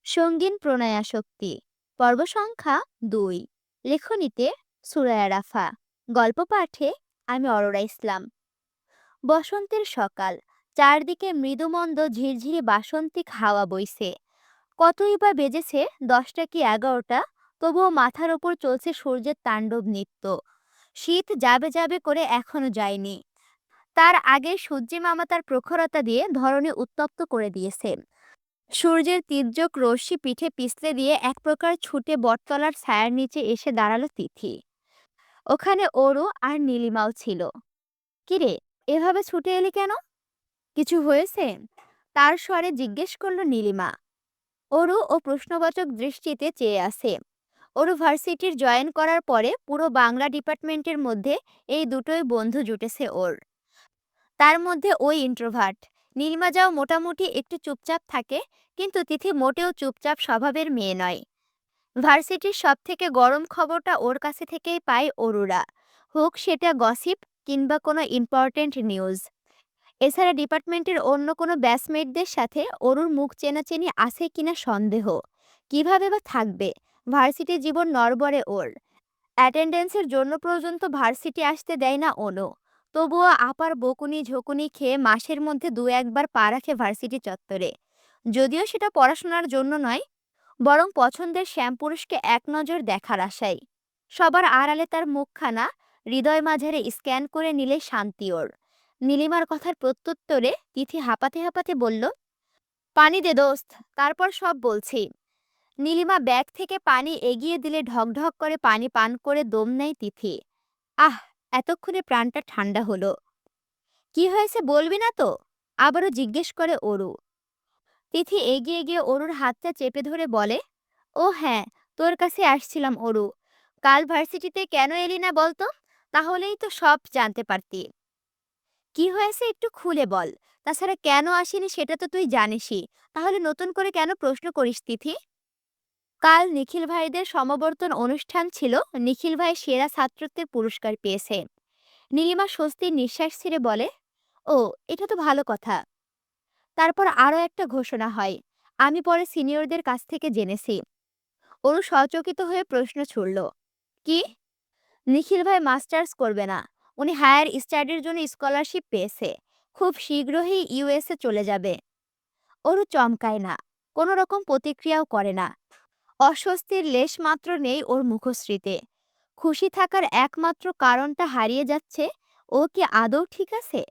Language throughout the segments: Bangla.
সঙ্গীন প্রণয়াসক্তি পর্ব সংখ্যা ২। লেখনীতে সুরায়া রাফা। গল্প পাঠে আমি অরোরা ইসলাম। বসন্তের সকাল, চারদিকে মৃদুমন্দ ঝিরঝিরি বাসন্তিক হাওয়া বইছে। কতই বা বেজেছে ১০টা কি ১১টা, তবুও মাথার ওপর চলছে সূর্যের তাণ্ডব নৃত্য। শীত যাবে যাবে করে এখনো যায়নি। তার আগে সূর্যি মামা তার প্রখরতা দিয়ে ধরণী উত্তপ্ত করে দিয়েছে। সূর্যের তীর্যক রশ্মি পিঠে পিছলে দিয়ে এক প্রকার ছুটে বটতলার ছায়ার নিচে এসে দাঁড়ালো তিথি। ওখানে অরু আর নীলিমাও ছিল। কিরে, এভাবে ছুটে এলি কেন? কিছু হয়েছে? তার স্বরে জিজ্ঞেস করলো নীলিমা। অরু ও প্রশ্নবাচক দৃষ্টিতে চেয়ে আছে। অরু ভার্সিটির জয়েন করার পরে পুরো বাংলা ডিপার্টমেন্টের মধ্যে এই দুটোই বন্ধু জুটেছে ওর। তার মধ্যে ওই ইন্ট্রোভার্ট। নীলিমা যাও মোটামুটি একটু চুপচাপ থাকে, কিন্তু তিথি মোটেও চুপচাপ স্বভাবের মেয়ে নয়। ভার্সিটির সবথেকে গরম খবরটা ওর কাছে থেকেই পায় অরুরা, হোক সেটা গসিপ কিংবা কোনো ইম্পর্টেন্ট নিউজ। এছাড়া ডিপার্টমেন্টের অন্য কোনো ব্যাচমেটদের সাথে অরুর মুখ চেনাচেনি আছে কিনা সন্দেহ। কিভাবে বা থাকবে? ভার্সিটি জীবন নড়বড়ে ওর। অ্যাটেন্ডেন্সের জন্য পর্যন্ত ভার্সিটি আসতে দেয় না অনু। তবুও আপার বকুনি ঝকুনি খেয়ে মাসের মধ্যে দু একবার পা রাখে ভার্সিটি চত্বরে। যদিও সেটা পড়াশোনার জন্য নয়, বরং পছন্দের শ্যামপুরুষকে এক নজর দেখার আশায়। সবার আড়ালে তার মুখখানা হৃদয় মাঝারে স্ক্যান করে নিলে শান্তি ওর। নীলিমার কথার প্রত্যুত্তরে তিথি হাঁপাতে হাঁপাতে বলল, পানি দে দোস্ত, তারপর সব বলছি। নীলিমা ব্যাগ থেকে পানি এগিয়ে দিলে ঢকঢক করে পানি পান করে দম নেয় তিথি। আহ, এতক্ষণে প্রাণটা ঠান্ডা হলো। কি হয়েছে বলবি না তো? আবারও জিজ্ঞেস করে অরু। তিথি এগিয়ে গিয়ে অরুর হাতটা চেপে ধরে বলে, ও হ্যাঁ, তোর কাছে আসছিলাম অরু। কাল ভার্সিটিতে কেন এলি না বলতো? তাহলেই তো সব জানতে পারতি। কি হয়েছে একটু খুলে বল। তাছাড়া কেন আসিনি সেটা তো তুই জানিসই। তাহলে নতুন করে কেন প্রশ্ন করিস তিথি? কাল নিখিল ভাইদের সমাবর্তন অনুষ্ঠান ছিল। নিখিল ভাই সেরা ছাত্রত্বের পুরস্কার পেয়েছে। নীলিমা স্বস্তির নিঃশ্বাস ছেড়ে বলে, ও, এটা তো ভালো কথা। তারপর আরও একটা ঘোষণা হয়। আমি পরে সিনিয়রদের কাছ থেকে জেনেছি। অরু সচকিত হয়ে প্রশ্ন ছুড়ল, কি? নিখিল ভাই মাস্টার্স করবে না, উনি হায়ার স্টাডির জন্য স্কলারশিপ পেয়েছে। খুব শীঘ্রই ইউএসএ চলে যাবে। অরু চমকায় না, কোনো রকম প্রতিক্রিয়াও করে না। অস্বস্তির লেশ মাত্র নেই ওর মুখশ্রীতে। খুশি থাকার একমাত্র কারণটা হারিয়ে যাচ্ছে। ও কি আদৌ ঠিক আছে?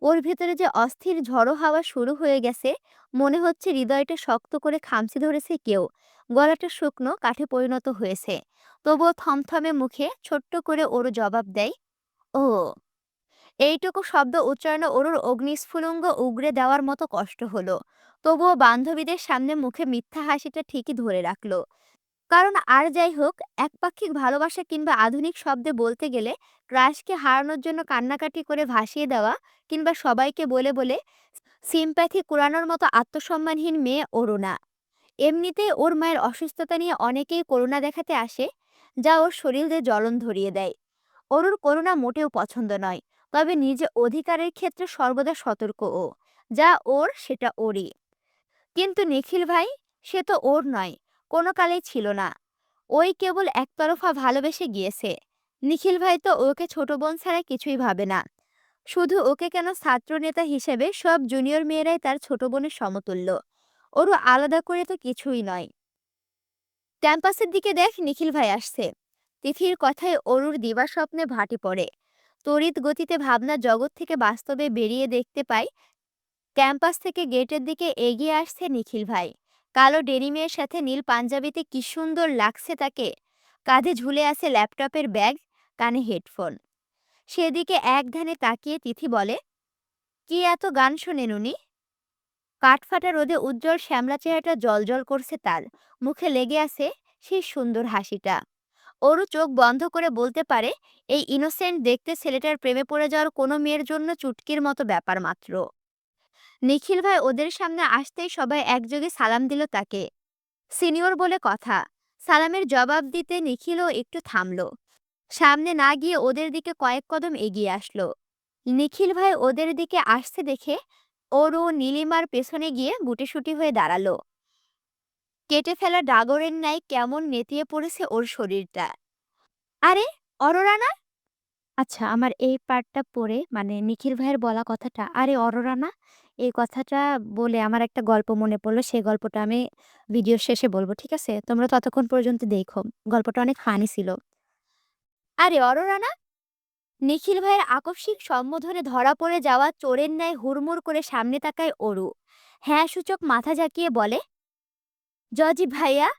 ওর ভেতরে যে অস্থির ঝড়ো হাওয়া শুরু হয়ে গেছে, মনে হচ্ছে হৃদয়টা শক্ত করে খামচে ধরেছে কেউ। গলাটা শুকনো কাঠে পরিণত হয়েছে। তবুও থমথমে মুখে ছোট্ট করে ওর জবাব দেয়, ও। এইটুকু শব্দ উচ্চারণে ওরুর অগ্নিস্ফুলিঙ্গ উগরে দেওয়ার মতো কষ্ট হলো। তবুও বান্ধবীদের সামনে মুখে মিথ্যা হাসিটা ঠিকই ধরে রাখলো। কারণ আর যাই হোক, একপাক্ষিক ভালোবাসা কিংবা আধুনিক শব্দে বলতে গেলে ক্রাশকে হারানোর জন্য কান্নাকাটি করে ভাসিয়ে দেওয়া, কিংবা সবাইকে বলে বলে সিম্প্যাথি কুড়ানোর মতো আত্মসম্মানহীন মেয়ে অরুণা। এমনিতেই ওর মায়ের অসুস্থতা নিয়ে অনেকেই করুণা দেখাতে আসে, যা ওর শরীরে জ্বলন ধরিয়ে দেয়। অরুর করুণা মোটেও পছন্দ নয়, তবে নিজে অধিকারের ক্ষেত্রে সর্বদা সতর্ক ও। যা ওর সেটা ওরই। কিন্তু নিখিল ভাই, সে তো ওর নয়, কোনো কালেই ছিল না। ওই কেবল একতরফা ভালোবেসে গিয়েছে। নিখিল ভাই তো ওকে ছোট বোন ছাড়া কিছুই ভাবে না। শুধু ওকে কেন, ছাত্রনেতা হিসেবে সব জুনিয়র মেয়েরাই তার ছোট বোনের সমতুল্য। ওরও আলাদা করে তো কিছুই নয়। ক্যাম্পাসের দিকে দেখ, নিখিল ভাই আসছে। তিথির কথায় অরুর দিবাস্বপ্নে ভাটি পড়ে। তড়িৎ গতিতে ভাবনা জগৎ থেকে বাস্তবে বেরিয়ে দেখতে পাই, ক্যাম্পাস থেকে গেটের দিকে এগিয়ে আসছে নিখিল ভাই। কালো ডেনিমের সাথে নীল পাঞ্জাবিতে কি সুন্দর লাগছে তাকে। কাঁধে ঝুলে আছে ল্যাপটপের ব্যাগ, কানে হেডফোন। সেদিকে এক ধ্যানে তাকিয়ে তিথি বলে, কি এত গান শোনেন উনি? কাঠফাটা রোদে উজ্জ্বল শ্যামলা চেহারাটা জলজল করছে তার। মুখে লেগে আছে সেই সুন্দর হাসিটা। ওরও চোখ বন্ধ করে বলতে পারে, এই ইনোসেন্ট দেখতে ছেলেটার প্রেমে পড়ে যাওয়ার কোনো মেয়ের জন্য চুটকির মতো ব্যাপার মাত্র। নিখিল ভাই ওদের সামনে আসতেই সবাই একযোগে সালাম দিল তাকে। সিনিয়র বলে কথা। সালামের জবাব দিতে নিখিলও একটু থামলো। সামনে না গিয়ে ওদের দিকে কয়েক কদম এগিয়ে আসলো। নিখিল ভাই ওদের দিকে আসতে দেখে ওরও নীলিমার পেছনে গিয়ে গুটিসুটি হয়ে দাঁড়ালো। কেটে ফেলা ডাগরের ন্যায় কেমন নেতিয়ে পড়েছে ওর শরীরটা। আরে, অরোরা না? আচ্ছা, আমার এই পার্টটা পড়ে মানে নিখিল ভাইয়ের বলা কথাটা, "আরে অরোরা না?" এই কথাটা বলে আমার একটা গল্প মনে পড়ল। সেই গল্পটা আমি ভিডিওর শেষে বলব। ঠিক আছে? তোমরা ততক্ষণ পর্যন্ত দেখো। গল্পটা অনেক ফানি ছিল। "আরে অরোরা না?" নিখিল ভাইয়ের আকস্মিক সম্বোধনে ধরা পড়ে যাওয়া চোরের ন্যায় হুড়মুড় করে সামনে তাকায় অরু। হ্যাঁ সূচক মাথা ঝাঁকিয়ে বলে, "জজি ভাইয়া,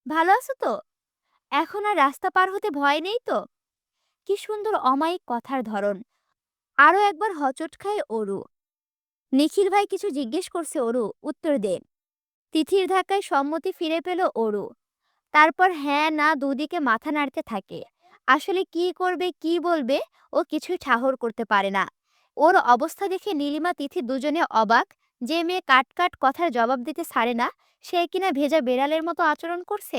ভালো আছো তো? এখন আর রাস্তা পার হতে ভয় নেই তো?" কি সুন্দর অমায়িক কথার ধরন। আরও একবার হোঁচট খায় অরু। নিখিল ভাই কিছু জিজ্ঞেস করছে অরু, উত্তর দে। তিথির ধাক্কায় সম্মতি ফিরে পেল অরু। তারপর হ্যাঁ না দুদিকে মাথা নাড়তে থাকে। আসলে কি করবে কি বলবে ও কিছুই ঠাহর করতে পারে না। ওর অবস্থা দেখে নীলিমা তিথি দুজনে অবাক। যে মেয়ে কাট কাট কথার জবাব দিতে ছাড়ে না, সে কিনা ভেজা বেড়ালের মতো আচরণ করছে।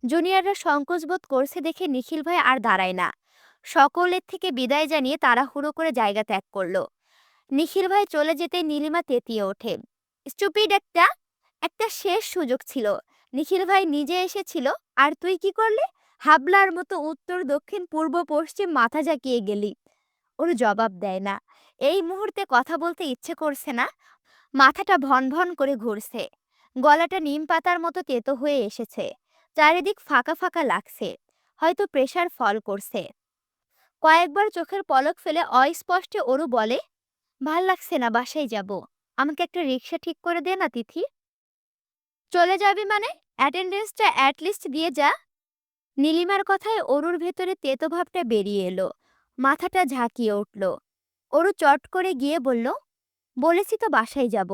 জুনিয়ররা সংকোচ বোধ করছে দেখে নিখিল ভাই আর দাঁড়ায় না। সকলের থেকে বিদায় জানিয়ে তাড়াহুড়ো করে জায়গা ত্যাগ করলো। নিখিল ভাই চলে যেতে নীলিমা তেতিয়ে ওঠে। স্টুপিড একটা! একটা শেষ সুযোগ ছিল। নিখিল ভাই নিজে এসেছিল, আর তুই কি করলি? হাবলার মতো উত্তর দক্ষিণ পূর্ব পশ্চিম মাথা ঝাঁকিয়ে গেলি। ওর জবাব দেয় না। এই মুহূর্তে কথা বলতে ইচ্ছে করছে না। মাথাটা ভন ভন করে ঘুরছে। গলাটা নিম পাতার মতো তেতো হয়ে এসেছে। চারিদিক ফাঁকা ফাঁকা লাগছে। হয়তো প্রেসার ফল করছে। কয়েকবার চোখের পলক ফেলে অস্পষ্টে ওরু বলে, ভাল লাগছে না, বাসায় যাব। আমাকে একটা রিক্সা ঠিক করে দে না তিথি। চলে যাবি মানে? অ্যাটেন্ডেন্সটা অ্যাটলিস্ট দিয়ে যা। নীলিমার কথায় অরুর ভেতরে তেতো ভাবটা বেরিয়ে এলো। মাথাটা ঝাঁকিয়ে উঠল। অরু চট করে গিয়ে বলল, বলেছি তো বাসায় যাব।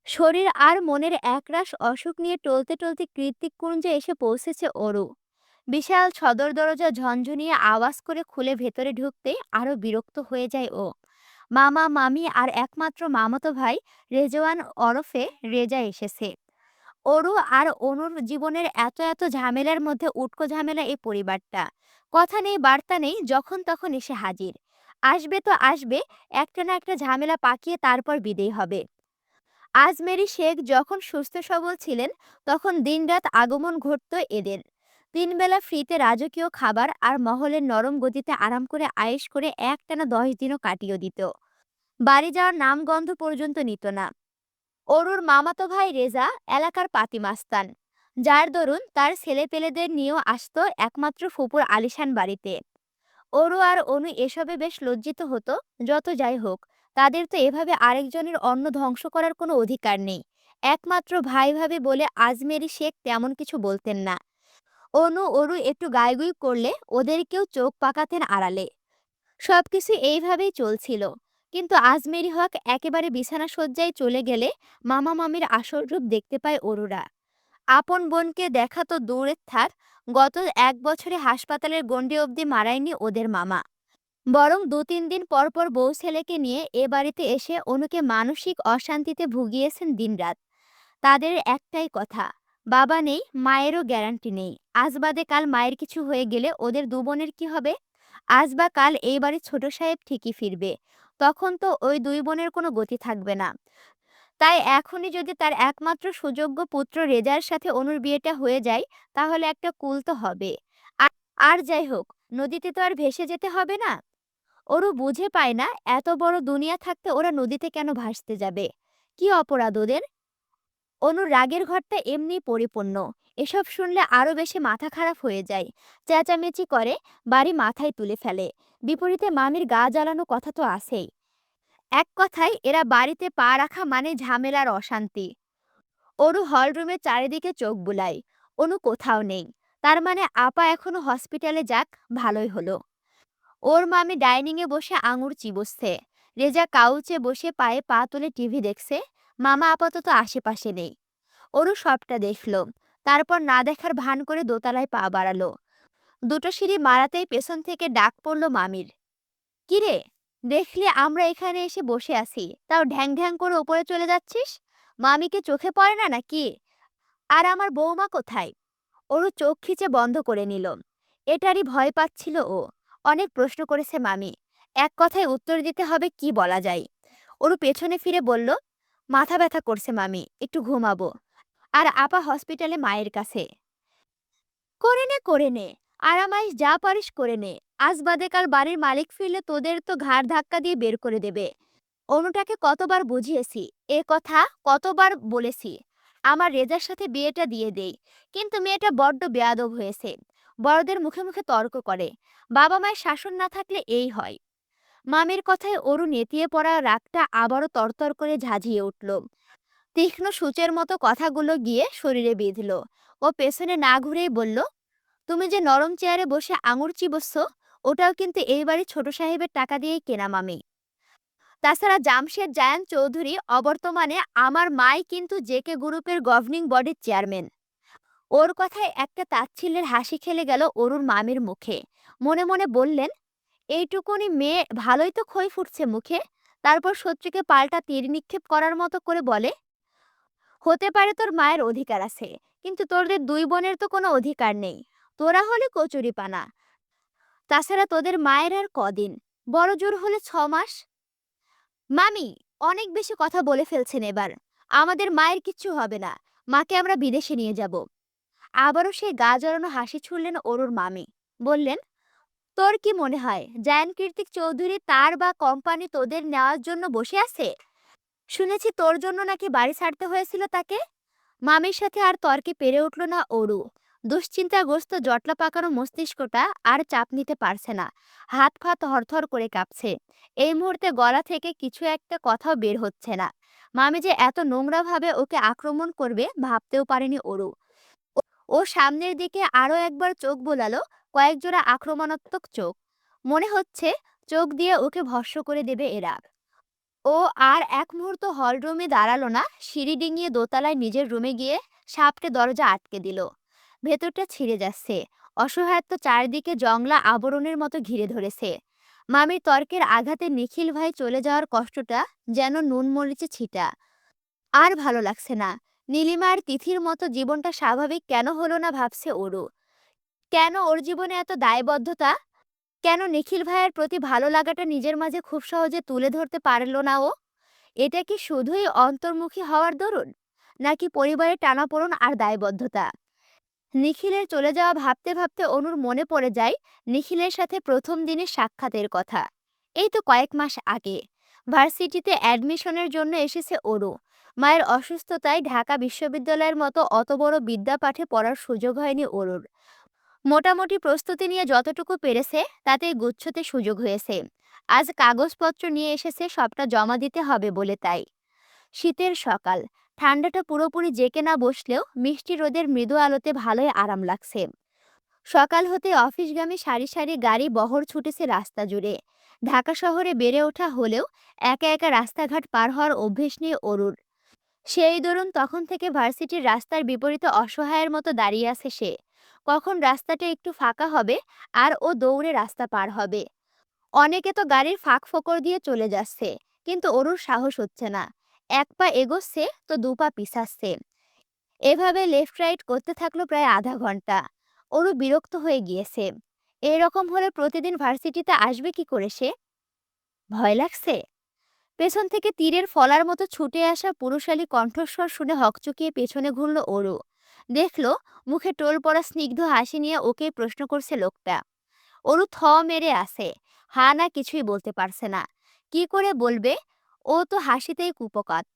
শরীর আর মনের একরাশ অসুখ নিয়ে টলতে টলতে কৃত্তিককুঞ্জে এসে পৌঁছেছে অরু। বিশাল সদর দরজা ঝনঝনিয়ে আওয়াজ করে খুলে ভেতরে ঢুকতে আরো বিরক্ত হয়ে যায় ও। মামা মামি আর একমাত্র মামাতো ভাই রেজওয়ান ওরফে রেজা এসেছে। অরু আর অনুর জীবনের এত এত ঝামেলার মধ্যে উটকো ঝামেলা এই পরিবারটা। কথা নেই বার্তা নেই, যখন তখন এসে হাজির। আসবে তো আসবে, একটা না একটা ঝামেলা পাকিয়ে তারপর বিদেয় হবে। আজমেরি শেখ যখন সুস্থ সবল ছিলেন, তখন দিনরাত আগমন ঘটত এদের। তিনবেলা ফ্রিতে রাজকীয় খাবার আর মহলের নরম গতিতে আরাম করে আয়েশ করে একটানা 10 দিনও কাটিয়ে দিত। বাড়ি যাওয়ার নামগন্ধ পর্যন্ত নিত না। অরুর মামাতো ভাই রেজা এলাকার পাতিমাস্তান, যার দরুন তার ছেলেপেলেদের নিয়েও আসতো একমাত্র ফুপুর আলিশান বাড়িতে। অরু আর অনু এসবে বেশ লজ্জিত হতো। যত যাই হোক, তাদের তো এভাবে আরেকজনের অন্ন ধ্বংস করার কোনো অধিকার নেই। একমাত্র ভাই ভাবে বলে আজমেরি শেখ তেমন কিছু বলতেন না। অনু অরু একটু গাইগুই করলে ওদেরকেও চোখ পাকাতেন আড়ালে। সবকিছু এইভাবেই চলছিল। কিন্তু আজমেরি হক একেবারে বিছানা শয্যায় চলে গেলে মামা মামির আসল রূপ দেখতে পায় অরুরা। আপন বোনকে দেখা তো দূরের থাক, গত 1 বছরে হাসপাতালের গণ্ডি অবধি মারায়নি ওদের মামা। বরং 2-3 দিন পর পর বউ ছেলেকে নিয়ে এ বাড়িতে এসে অনুকে মানসিক অশান্তিতে ভুগিয়েছেন দিনরাত। তাদের একটাই কথা, বাবা নেই, মায়েরও গ্যারান্টি নেই। আজ বাদে কাল মায়ের কিছু হয়ে গেলে ওদের দু বোনের কি হবে? আজ বা কাল এই বাড়ির ছোট সাহেব ঠিকই ফিরবে। তখন তো ওই দুই বোনের কোনো গতি থাকবে না। তাই এখনই যদি তার একমাত্র সুযোগ্য পুত্র রেজার সাথে অনুর বিয়েটা হয়ে যায়, তাহলে একটা কুল তো হবে। আর আর যাই হোক, নদীতে তো আর ভেসে যেতে হবে না। ওরও বুঝে পায় না, এত বড় দুনিয়া থাকতে ওরা নদীতে কেন ভাসতে যাবে? কি অপরাধ ওদের? অনুর রাগের ঘরটা এমনি পরিপূর্ণ। এসব শুনলে আরো বেশি মাথা খারাপ হয়ে যায়। চেঁচামেচি করে, বাড়ি মাথায় তুলে ফেলে। বিপরীতে মামির গা জ্বালানো কথা তো আছেই। এক কথায় এরা বাড়িতে পা রাখা মানে ঝামেলার অশান্তি। অরু হলরুমে চারিদিকে চোখ বুলায়। অনু কোথাও নেই। তার মানে আপা এখনো হসপিটালে, যাক ভালোই হলো। ওর মামি ডাইনিংয়ে বসে আঙুর চিবুচ্ছে। রেজা কাউচে বসে পায়ে পা তুলে টিভি দেখছে। মামা আপাতত আশেপাশে নেই। অরু সবটা দেখলো। তারপর না দেখার ভান করে দোতলায় পা বাড়ালো। দুটো সিঁড়ি মারাতেই পেছন থেকে ডাক পড়ল মামির। কিরে, দেখলি আমরা এখানে এসে বসে আছি, তাও ঢ্যাং ঢ্যাং করে উপরে চলে যাচ্ছিস? মামিকে চোখে পড়ে না নাকি? আর আমার বৌমা কোথায়? ওরও চোখ খিচে বন্ধ করে নিল। এটারই ভয় পাচ্ছিল ও। অনেক প্রশ্ন করেছে মামি, এক কথায় উত্তর দিতে হবে, কি বলা যায়। ওরও পেছনে ফিরে বলল, মাথা ব্যথা করছে মামি, একটু ঘুমাবো। আর আপা হসপিটালে মায়ের কাছে। করে নে, আরামাইশ যা পারিস করে নে। আজ বাদে কাল বাড়ির মালিক ফিরলে তোদের তো ঘাড় ধাক্কা দিয়ে বের করে দেবে। অনুটাকে কতবার বুঝিয়েছি, এ কথা কতবার বলেছি, আমার রেজার সাথে বিয়েটা দিয়ে দেই, কিন্তু মেয়েটা বড্ড বেয়াদব হয়েছে। বড়দের মুখে মুখে তর্ক করে। বাবা মায়ের শাসন না থাকলে এই হয়। মামির কথায় অরু নেতিয়ে পড়া রাগটা আবারও তরতর করে ঝাঁঝিয়ে উঠল। তীক্ষ্ণ সূচের মতো কথাগুলো গিয়ে শরীরে বিঁধল। ও পেছনে না ঘুরেই বলল, তুমি যে নরম চেয়ারে বসে আঙুর চিবোচ্ছ, ওটাও কিন্তু এই বাড়ির ছোট সাহেবের টাকা দিয়েই কেনা মামি। তাছাড়া জামশেদ জায়ান চৌধুরী অবর্তমানে আমার মাই কিন্তু জেকে গ্রুপের গভর্নিং বডির চেয়ারম্যান। ওর কথায় একটা তাচ্ছিল্যের হাসি খেলে গেল অরুর মামির মুখে। মনে মনে বললেন, এইটুকুনি মেয়ে ভালোই তো খই ফুটছে মুখে। তারপর শত্রুকে পাল্টা তীর নিক্ষেপ করার মতো করে বলে, হতে পারে তোর মায়ের অধিকার আছে, কিন্তু তোদের দুই বোনের তো কোনো অধিকার নেই। তোরা হলে কচুরিপানা। তাছাড়া তোদের মায়ের আর কদিন, বড় জোর হলে 6 মাস। মামি, অনেক বেশি কথা বলে ফেলছেন এবার। আমাদের মায়ের কিচ্ছু হবে না। মাকে আমরা বিদেশে নিয়ে যাব। আবারও সেই গা জড়ানো হাসি ছুড়লেন অরুর মামি। বললেন, তোর কি মনে হয় জায়ান কীর্তিক চৌধুরী তার বা কোম্পানি তোদের নেওয়ার জন্য বসে আছে? শুনেছি তোর জন্য নাকি বাড়ি ছাড়তে হয়েছিল তাকে। মামির সাথে আর তর্কে পেরে উঠল না অরু। দুশ্চিন্তাগ্রস্ত জটলা পাকানো মস্তিষ্কটা আর চাপ নিতে পারছে না। হাত পা থরথর করে কাঁপছে। এই মুহূর্তে গলা থেকে কিছু একটা কথাও বের হচ্ছে না। মামি যে এত নোংরাভাবে ওকে আক্রমণ করবে ভাবতেও পারেনি অরু। ও সামনের দিকে আরো একবার চোখ বোলালো, কয়েক জোড়া আক্রমণাত্মক চোখ। মনে হচ্ছে চোখ দিয়ে ওকে ভস্ম করে দেবে এরা। ও আর এক মুহূর্ত হলরুমে দাঁড়ালো না, সিঁড়ি ডিঙিয়ে দোতলায় নিজের রুমে গিয়ে সাপটে দরজা আটকে দিল। ভেতরটা ছিঁড়ে যাচ্ছে। অসহায়ত্ব চারদিকে জংলা আবরণের মতো ঘিরে ধরেছে। মামির তর্কের আঘাতে নিখিল ভাই চলে যাওয়ার কষ্টটা যেন নুন মরিচে ছিটা। আর ভালো লাগছে না। নীলিমা আর তিথির মতো জীবনটা স্বাভাবিক কেন হলো না ভাবছে ওরু। কেন ওর জীবনে এত দায়বদ্ধতা? কেন নিখিল ভাইয়ের প্রতি ভালো লাগাটা নিজের মাঝে খুব সহজে তুলে ধরতে পারল না ও? এটা কি শুধুই অন্তর্মুখী হওয়ার দরুন, নাকি পরিবারের টানাপোড়েন আর দায়বদ্ধতা? নিখিলের চলে যাওয়া ভাবতে ভাবতে অনুর মনে পড়ে যায় নিখিলের সাথে প্রথম দিনের সাক্ষাতের কথা। এই তো কয়েক মাস আগে ভার্সিটিতে অ্যাডমিশনের জন্য এসেছে অরু। মায়ের অসুস্থতায় ঢাকা বিশ্ববিদ্যালয়ের মতো অত বড় বিদ্যাপাঠে পড়ার সুযোগ হয়নি অরুর। মোটামুটি প্রস্তুতি নিয়ে যতটুকু পেরেছে তাতে গুচ্ছতে সুযোগ হয়েছে। আজ কাগজপত্র নিয়ে এসেছে সবটা জমা দিতে হবে বলে। তাই শীতের সকাল, ঠান্ডাটা পুরোপুরি জেকে না বসলেও মিষ্টি রোদের মৃদু আলোতে ভালোই আরাম লাগছে। সকাল হতে অফিসগামী সারি সারি গাড়ি বহর ছুটেছে রাস্তা জুড়ে। ঢাকা শহরে বেড়ে ওঠা হলেও একা একা রাস্তাঘাট পার হওয়ার অভ্যেস নেই অরুর। সেই দরুন তখন থেকে ভার্সিটির রাস্তার বিপরীতে অসহায়ের মতো দাঁড়িয়ে আছে সে। কখন রাস্তাটা একটু ফাঁকা হবে আর ও দৌড়ে রাস্তা পার হবে। অনেকে তো গাড়ির ফাঁক ফোকর দিয়ে চলে যাচ্ছে, কিন্তু অরুর সাহস হচ্ছে না। এক পা এগোচ্ছে তো দু পা পিছাচ্ছে। এভাবে লেফট রাইট করতে থাকলো প্রায় আধা ঘন্টা। অরু বিরক্ত হয়ে গিয়েছে। এরকম হলে প্রতিদিন ভার্সিটিতে আসবে কি করে সে? ভয় লাগছে। পেছন থেকে তীরের ফলার মতো ছুটে আসা পুরুষালী কণ্ঠস্বর শুনে হকচকিয়ে পেছনে ঘুরল অরু। দেখলো মুখে টোল পড়া স্নিগ্ধ হাসি নিয়ে ওকে প্রশ্ন করছে লোকটা। অরু থ মেরে আছে। হা না কিছুই বলতে পারছে না। কি করে বলবে? ও তো হাসিতেই কুপকাত।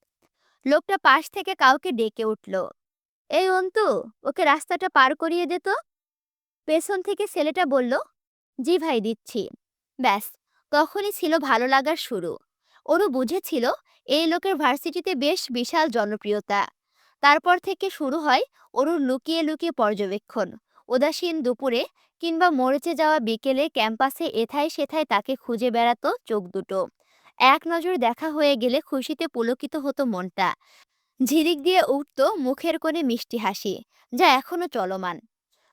লোকটা পাশ থেকে কাউকে ডেকে উঠল, এই অন্তু, ওকে রাস্তাটা পার করিয়ে দে তো। পেছন থেকে ছেলেটা বলল, জি ভাই দিচ্ছি। ব্যাস, তখনই ছিল ভালো লাগার শুরু। অরু বুঝেছিল এই লোকের ভার্সিটিতে বেশ বিশাল জনপ্রিয়তা। তারপর থেকে শুরু হয় অরুর লুকিয়ে লুকিয়ে পর্যবেক্ষণ। উদাসীন দুপুরে কিংবা মরেচে যাওয়া বিকেলে ক্যাম্পাসে এথায় সেথায় তাকে খুঁজে বেড়াতো চোখ দুটো। এক নজর দেখা হয়ে গেলে খুশিতে পুলকিত হতো মনটা। ঝিলিক দিয়ে উঠত মুখের কোণে মিষ্টি হাসি, যা এখনো চলমান।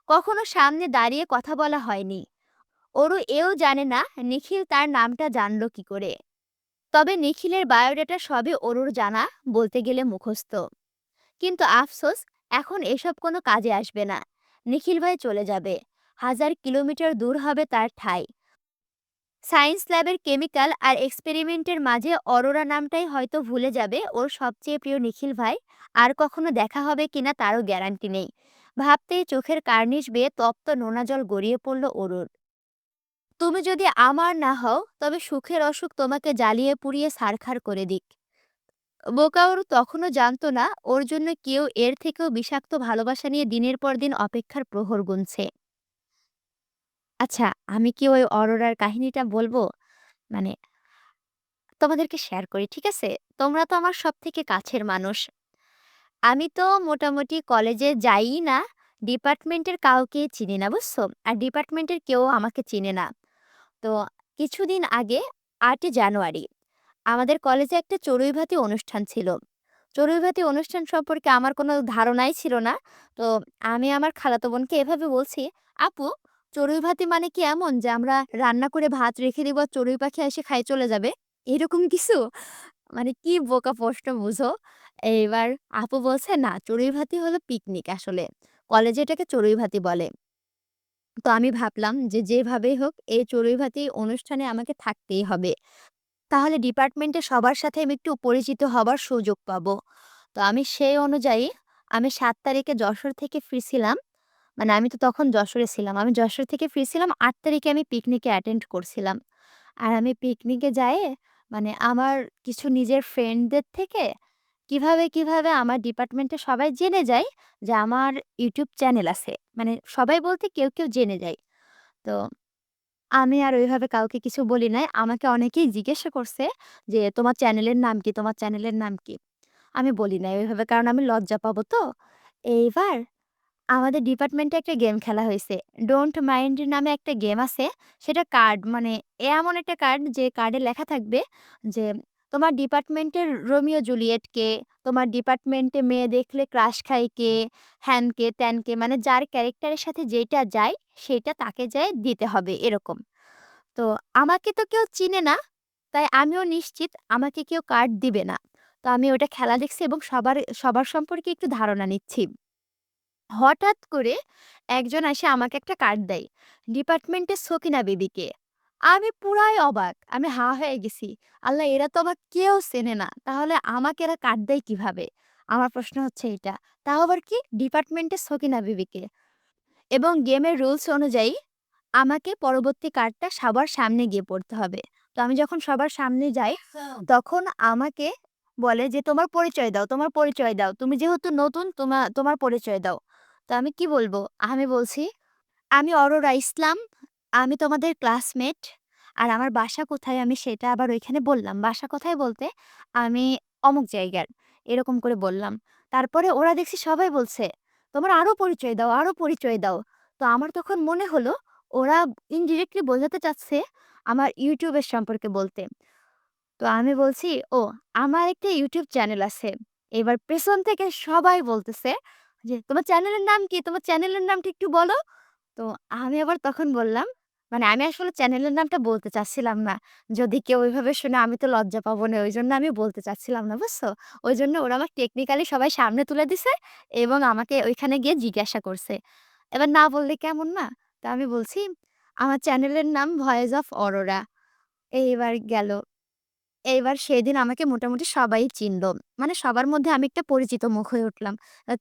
কখনো সামনে দাঁড়িয়ে কথা বলা হয়নি। অরু এও জানে না নিখিল তার নামটা জানলো কি করে। তবে নিখিলের বায়োডাটা সবই অরুর জানা, বলতে গেলে মুখস্থ। কিন্তু আফসোস, এখন এসব কোনো কাজে আসবে না। নিখিল ভাই চলে যাবে। 1000 কিলোমিটার দূর হবে তার ঠাঁই। সায়েন্স ল্যাবের কেমিক্যাল আর এক্সপেরিমেন্টের মাঝে অরোরা নামটাই হয়তো ভুলে যাবে ওর সবচেয়ে প্রিয় নিখিল ভাই। আর কখনো দেখা হবে কিনা তারও গ্যারান্টি নেই। ভাবতেই চোখের কার্নিশ বেয়ে তপ্ত নোনা জল গড়িয়ে পড়ল ওরুর। তুমি যদি আমার না হও তবে সুখের অসুখ তোমাকে জ্বালিয়ে পুড়িয়ে ছারখার করে দিক। বোকা ওর তখনও জানতো না ওর জন্য কেউ এর থেকেও বিষাক্ত ভালোবাসা নিয়ে দিনের পর দিন অপেক্ষার প্রহর গুনছে। আচ্ছা, আমি কি ওই অরোরার কাহিনীটা বলবো? মানে তোমাদেরকে শেয়ার করি, ঠিক আছে? তোমরা তো আমার সবথেকে কাছের মানুষ। আমি তো মোটামুটি কলেজে যাইই না। ডিপার্টমেন্টের কাউকেই চিনি না, বুঝছো? আর ডিপার্টমেন্টের কেউ আমাকে চিনে না। তো কিছুদিন আগে ৮ই জানুয়ারি আমাদের কলেজে একটা চড়ুইভাতি অনুষ্ঠান ছিল। চড়ুইভাতি অনুষ্ঠান সম্পর্কে আমার কোনো ধারণাই ছিল না। তো আমি আমার খালাতো বোনকে এভাবে বলছি, "আপু, চড়ুইভাতি মানে কি এমন যে আমরা রান্না করে ভাত রেখে দিব আর চড়ুই পাখি এসে খায় চলে যাবে? এরকম কিছু?" মানে কি বোকা প্রশ্ন বুঝো। এইবার আপু বলছে, "না, চড়ুইভাতি হলো পিকনিক আসলে। কলেজে এটাকে চড়ুইভাতি বলে।" তো আমি ভাবলাম যে যেভাবেই হোক এই চড়ুইভাতি অনুষ্ঠানে আমাকে থাকতেই হবে। তাহলে ডিপার্টমেন্টের সবার সাথে আমি একটু পরিচিত হবার সুযোগ পাবো। তো আমি সেই অনুযায়ী আমি ৭ তারিখে যশোর থেকে ফিরছিলাম। মানে আমি তো তখন যশোরে ছিলাম। আমি যশোর থেকে ফিরছিলাম ৮ তারিখে আমি পিকনিকে অ্যাটেন্ড করছিলাম। আর আমি পিকনিকে যেয়ে মানে আমার কিছু নিজের ফ্রেন্ডদের থেকে কিভাবে আমার ডিপার্টমেন্টে সবাই জেনে যায় যে আমার ইউটিউব চ্যানেল আছে। মানে সবাই বলতে কেউ জেনে যায়। তো আমি আর ওইভাবে কাউকে কিছু বলি নাই। আমাকে অনেকেই জিজ্ঞাসা করছে যে, "তোমার চ্যানেলের নাম কি? তোমার চ্যানেলের নাম কি?" আমি বলি নাই ওইভাবে, কারণ আমি লজ্জা পাবো তো। এইবার আমাদের ডিপার্টমেন্টে একটা গেম খেলা হইছে। ডোন্ট মাইন্ড নামে একটা গেম আছে। সেটা কার্ড, মানে এমন একটা কার্ড যে কার্ডে লেখা থাকবে যে তোমার ডিপার্টমেন্টের রোমিও জুলিয়েট কে, তোমার ডিপার্টমেন্টে মেয়ে দেখলে ক্রাশ খায় কে, হ্যান কে, ত্যান কে, মানে যার ক্যারেক্টারের সাথে যেইটা যায় সেইটা তাকে যেয়ে দিতে হবে এরকম। তো আমাকে তো কেউ চিনে না। তাই আমিও নিশ্চিত আমাকে কেউ কার্ড দিবে না। তো আমি ওটা খেলা দেখছি এবং সবার সম্পর্কে একটু ধারণা নিচ্ছি। হঠাৎ করে একজন এসে আমাকে একটা কার্ড দেয়। ডিপার্টমেন্টের সকিনা বিবিকে। আমি পুরাই অবাক। আমি হা হয়ে গেছি। আল্লাহ, এরা তো আবার কেউ চেনে না। তাহলে আমাকে এরা কার্ড দেয় কিভাবে? আমার প্রশ্ন হচ্ছে এইটা। তাও আবার কি ডিপার্টমেন্টের সকিনা বিবিকে। এবং গেমের রুলস অনুযায়ী আমাকে পরবর্তী কার্ডটা সবার সামনে গিয়ে পড়তে হবে। তো আমি যখন সবার সামনে যাই, তখন আমাকে বলে যে, "তোমার পরিচয় দাও, তোমার পরিচয় দাও। তুমি যেহেতু নতুন তোমার পরিচয় দাও।" তো আমি কি বলব? আমি বলছি, "আমি অরোরা ইসলাম। আমি তোমাদের ক্লাসমেট। আর আমার বাসা কোথায় আমি সেটা আবার ওইখানে বললাম। বাসা কোথায় বলতে, আমি অমুক জায়গার।" এরকম করে বললাম। তারপরে ওরা দেখছি সবাই বলছে, "তোমার আরো পরিচয় দাও, আরো পরিচয় দাও।" তো আমার তখন মনে হলো ওরা ইনডিরেক্টলি বোঝাতে চাচ্ছে আমার ইউটিউবের সম্পর্কে বলতে। তো আমি বলছি, "ও, আমার একটা ইউটিউব চ্যানেল আছে।" এবার পেছন থেকে সবাই বলতেছে যে, "তোমার চ্যানেলের নাম কি? তোমার চ্যানেলের নামটা একটু বলো।" তো আমি আবার তখন বললাম, মানে আমি আসলে চ্যানেলের নামটা বলতে চাচ্ছিলাম না। যদি কেউ ওইভাবে শুনে আমি তো লজ্জা পাবো না। ওইজন্য আমি বলতে চাচ্ছিলাম না, বুঝছো? ওইজন্য ওরা আমাকে টেকনিক্যালি সবাই সামনে তুলে দিছে এবং আমাকে ওইখানে গিয়ে জিজ্ঞাসা করছে। এবার না বললে কেমন না? তো আমি বলছি, "আমার চ্যানেলের নাম ভয়েস অফ অরোরা।" এইবার গেল। এইবার সেদিন আমাকে মোটামুটি সবাই চিনল। মানে সবার মধ্যে আমি একটা পরিচিত মুখ হয়ে উঠলাম। আ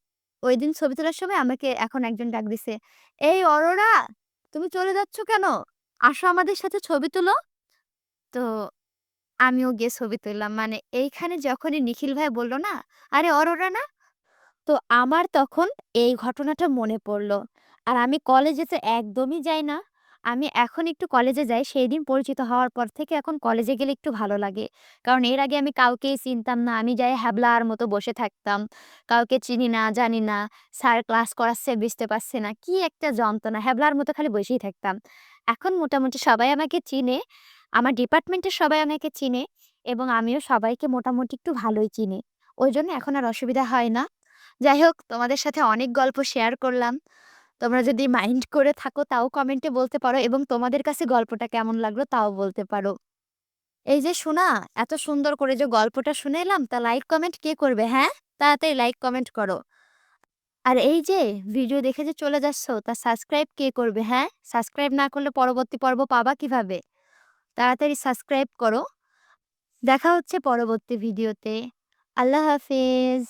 ঐদিন ছবি তোলার সময় আমাকে এখন একজন ডাক দিছে, "এই অরোরা! তুমি চলে যাচ্ছ কেন? আসো আমাদের সাথে ছবি তুলো।" তো আমিও গিয়ে ছবি তুললাম। মানে এইখানে যখনই নিখিল ভাই বলল না, "আরে অরোরা না?" তো আমার তখন এই ঘটনাটা মনে পড়ল। আর আমি কলেজে তো একদমই যাই না। আমি এখন একটু কলেজে যাই। সেইদিন পরিচিত হওয়ার পর থেকে এখন কলেজে গেলে একটু ভালো লাগে। কারণ এর আগে আমি কাউকেই চিনতাম না। আমি যাই হ্যাবলার মতো বসে থাকতাম। কাউকে চিনি না, জানি না। স্যার ক্লাস করাচ্ছে বুঝতে পারছি না। কি একটা যন্ত্রণা! হ্যাবলার মতো খালি বসেই থাকতাম। এখন মোটামুটি সবাই আমাকে চিনে। আমার ডিপার্টমেন্টের সবাই আমাকে চিনে এবং আমিও সবাইকে মোটামুটি একটু ভালোই চিনি। ওইজন্য এখন আর অসুবিধা হয় না। যাই হোক, তোমাদের সাথে অনেক গল্প শেয়ার করলাম। তোমরা যদি মাইন্ড করে থাকো তাও কমেন্টে বলতে পারো এবং তোমাদের কাছে গল্পটা কেমন লাগলো তাও বলতে পারো। এই যে শোনা, এত সুন্দর করে যে গল্পটা শুনাইলাম তা লাইক কমেন্ট কে করবে, হ্যাঁ? তাড়াতাড়ি লাইক কমেন্ট করো। আর এই যে ভিডিও দেখে যে চলে যাচ্ছ তা সাবস্ক্রাইব কে করবে, হ্যাঁ? সাবস্ক্রাইব না করলে পরবর্তী পর্ব পাবা কিভাবে? তাড়াতাড়ি সাবস্ক্রাইব করো। দেখা হচ্ছে পরবর্তী ভিডিওতে। আল্লাহ হাফেজ।